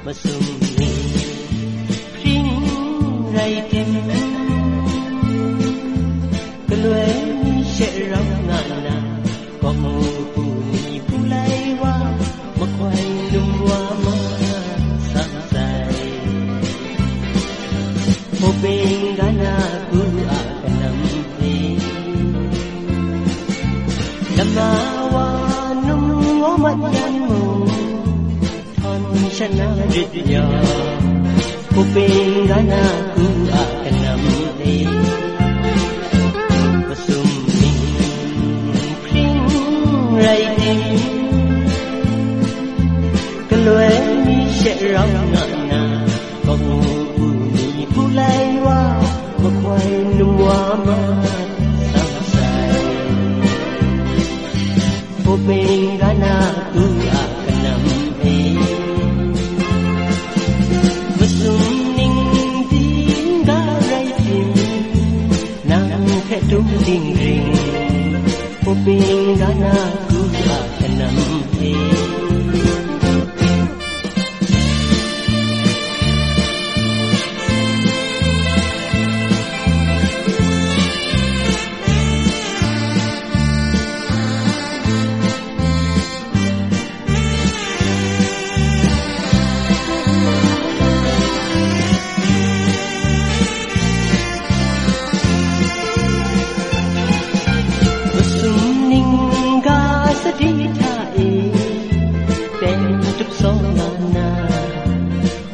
masumni ring rai tim kelue ni serang ngana ko puni pulai wa makwai lumwa ma sansai hoping gana ku akan nampi lamawa num omat yanmu thon chana ritya hoping gana ku akan nampi masumni kring rai tim kelue ni serang ngana ko puni pulai wa makwai lumwa ma sansai hoping gana ku akan nampi masumning tinggal rai tim nang kedung ding ring hoping gana ku akan nampi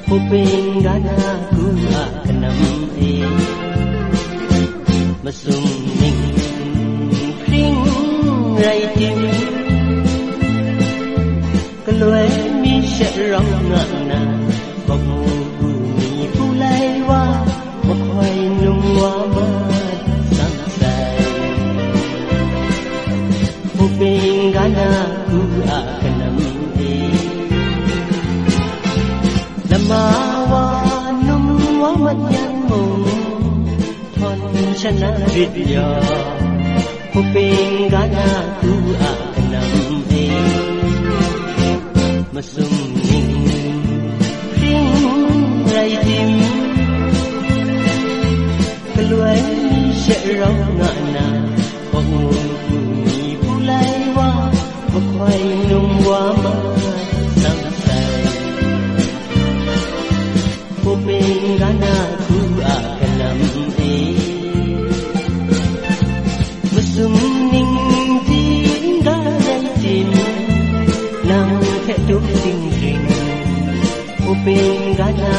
hoping gana ku akan nampi masumning kring rai tim kelue mi serang ngana bong bumi pulai wa makwai lumwa ma sansai hoping gana ku akan nampi lamawa num wamat yanmu thon chana ritya hoping gana ku akan nampi masumning kring rai tim kelue ni serang ngana bong bumi pulai wa makwai lumwa ma sansai hoping gana ku akan nampi masumning tinggal rai tim nang kedung ding ring hoping gana